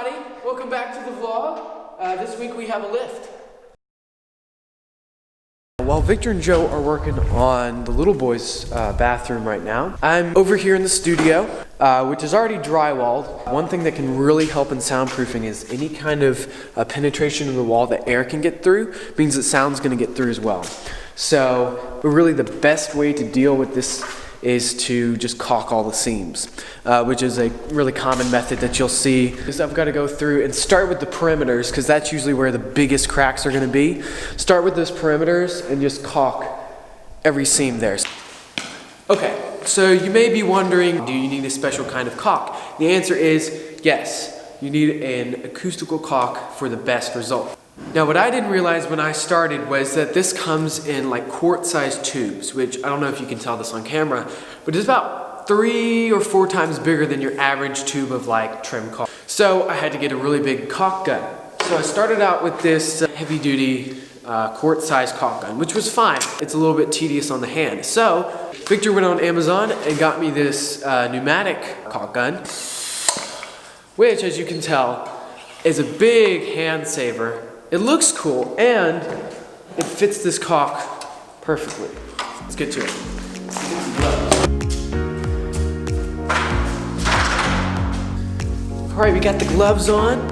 everybody, welcome back to the vlog. This week we have a lift. While Victor and Joe are working on the little boy's bathroom right now, I'm over here in the studio, which is already drywalled. One thing that can really help in soundproofing is any kind of penetration in the wall that air can get through means that sound's going to get through as well. So really the best way to deal with this is to just caulk all the seams, which is a really common method that you'll see. Is I've got to go through and start with the perimeters because that's usually where the biggest cracks are going to be. Start with those perimeters and just caulk every seam there. Okay, so you may be wondering, do you need a special kind of caulk? The answer is yes. You need an acoustical caulk for the best result. Now what I didn't realize when I started was that this comes in like quart-sized tubes, which I don't know if you can tell this on camera, but it's about 3 or 4 times bigger than your average tube of like trim caulk. So I had to get a really big caulk gun. So I started out with this heavy-duty quart-sized caulk gun, which was fine. It's a little bit tedious on the hand. So Victor went on Amazon and got me this pneumatic caulk gun, which, as you can tell, is a big hand saver. It looks cool and it fits this caulk perfectly. Let's get to it. All right, we got the gloves on.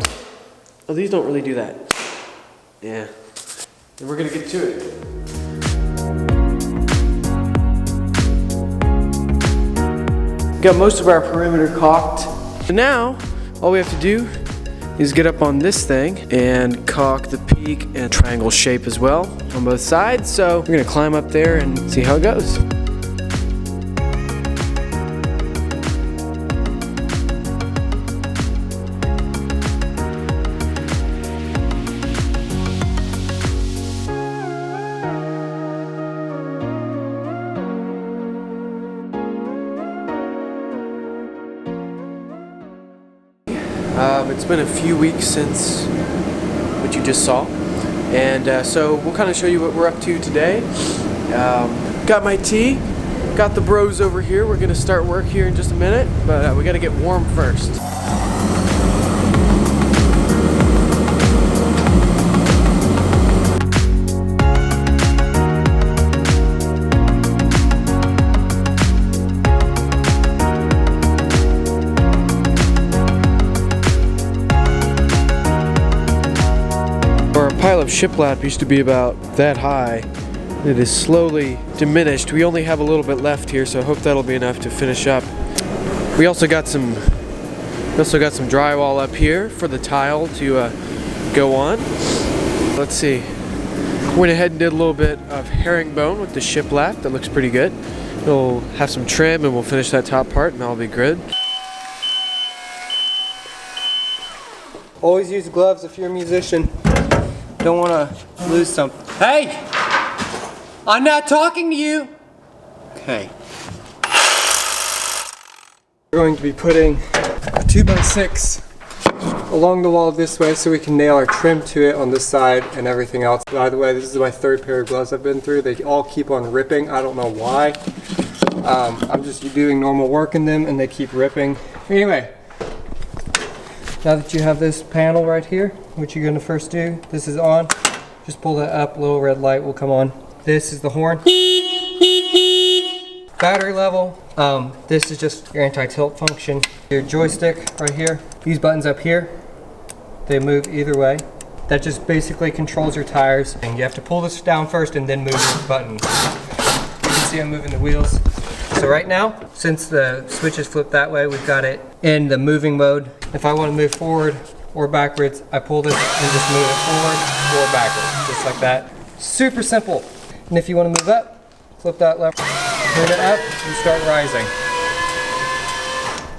Oh, these don't really do that. Yeah. And we're gonna get to it. Got most of our perimeter caulked. So now, all we have to do is get up on this thing and caulk the peak and triangle shape as well on both sides. So we're gonna climb up there and see how it goes. It's been a few weeks since what you just saw, and so we'll kind of show you what we're up to today. Got my tea, got the bros over here. We're gonna start work here in just a minute, but we gotta get warm first. Our pile of shiplap used to be about that high. It is slowly diminished. We only have a little bit left here, so I hope that'll be enough to finish up. We also got some drywall up here for the tile to go on. Let's see. Went ahead and did a little bit of herringbone with the shiplap. That looks pretty good. We'll have some trim and we'll finish that top part and that'll be good. Always use gloves if you're a musician. Don't want to lose something. Hey! I'm not talking to you! Okay. We're going to be putting a 2x6 along the wall this way so we can nail our trim to it on this side and everything else. By the way, this is my 3rd pair of gloves I've been through. They all keep on ripping. I don't know why. I'm just doing normal work in them and they keep ripping. Anyway. Now that you have this panel right here, what you're going to first do, this is on, just pull that up, little red light will come on. This is the horn. Battery level, this is just your anti-tilt function. Your joystick right here, these buttons up here, they move either way. That just basically controls your tires. And you have to pull this down first and then move this button. You can see I'm moving the wheels. So right now, since the switch is flipped that way, we've got it in the moving mode. If I want to move forward or backwards, I pull this and just move it forward or backwards, just like that. Super simple. And if you want to move up, flip that lever, turn it up, and start rising.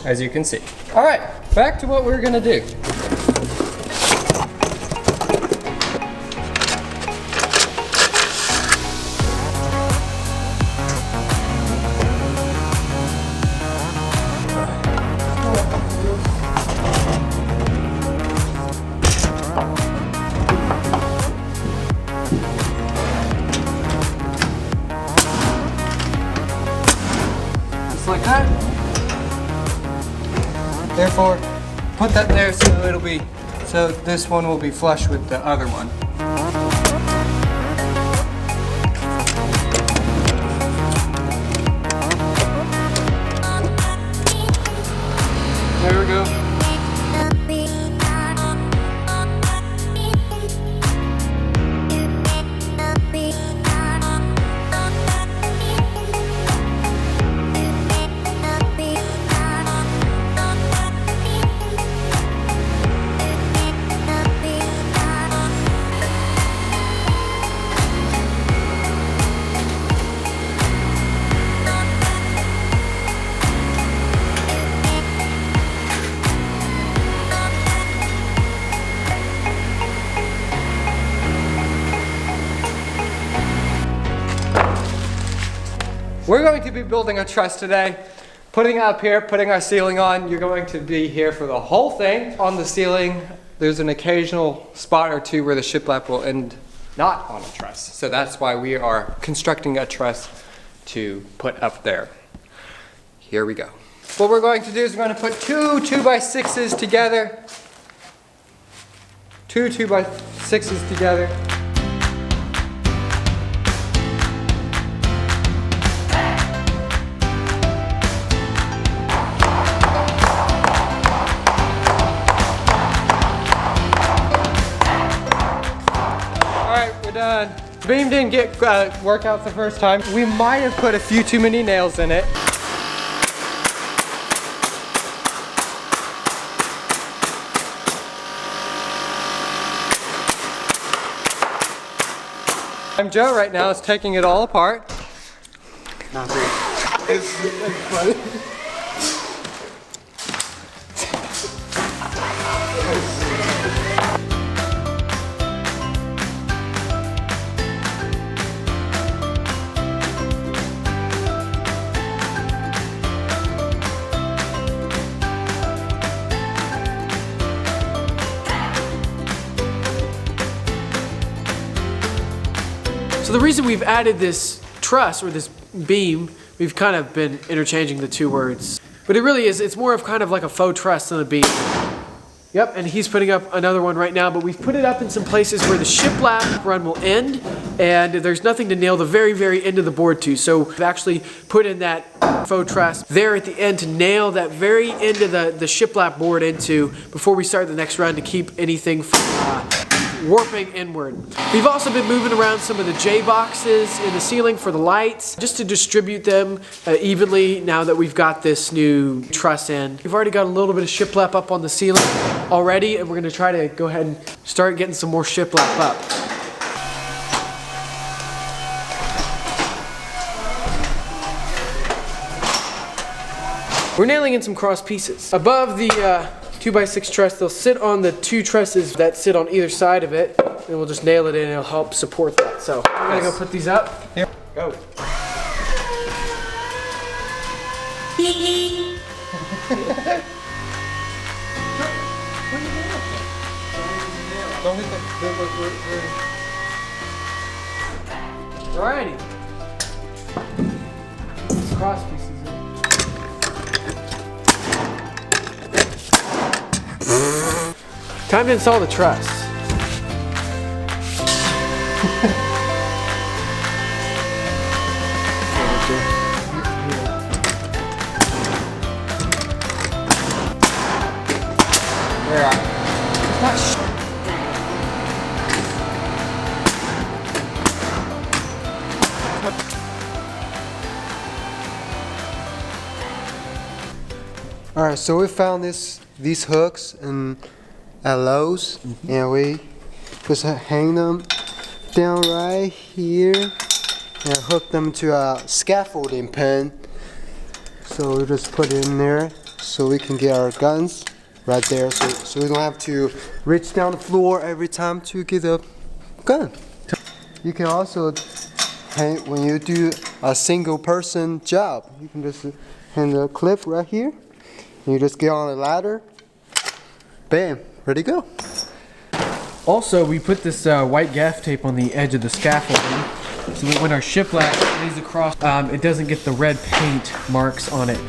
As you can see. All right, back to what we're gonna do. Like that. Therefore, put that there so this one will be flush with the other one. There we go. We're going to be building a truss today, putting it up here, putting our ceiling on. You're going to be here for the whole thing. On the ceiling, there's an occasional spot or two where the shiplap will end not on a truss. So that's why we are constructing a truss to put up there. Here we go. What we're going to do is we're going to put two 2x6s together. Two 2x6s together. Done. The beam didn't get work out the first time. We might have put a few too many nails in it. I'm Joe right now is taking it all apart. Not great. It's funny. So the reason we've added this truss or this beam, we've kind of been interchanging the two words, but it really is, it's more of kind of like a faux truss than a beam. Yep, and he's putting up another one right now, but we've put it up in some places where the shiplap run will end, and there's nothing to nail the very, very end of the board to. So we've actually put in that faux truss there at the end to nail that very end of the shiplap board into before we start the next run to keep anything from warping inward. We've also been moving around some of the J boxes in the ceiling for the lights, just to distribute them evenly now that we've got this new truss in. We've already got a little bit of shiplap up on the ceiling already, and we're going to try to go ahead and start getting some more shiplap up. We're nailing in some cross pieces. Above the 2x6 truss, they'll sit on the two trusses that sit on either side of it, and we'll just nail it in and it'll help support that. So I'm gonna go put these up. Here, go. Alrighty. Cross pieces in. Time to install the truss. Alright, so we found these hooks at Lowe's, and we just hang them down right here and hook them to a scaffolding pin. So we just put it in there so we can get our guns right there, so we don't have to reach down the floor every time to get a gun. You can also hang, when you do a single person job, you can just hang the clip right here. You just get on a ladder, bam, ready to go. Also, we put this white gaff tape on the edge of the scaffolding so that when our shiplap lays across, it doesn't get the red paint marks on it.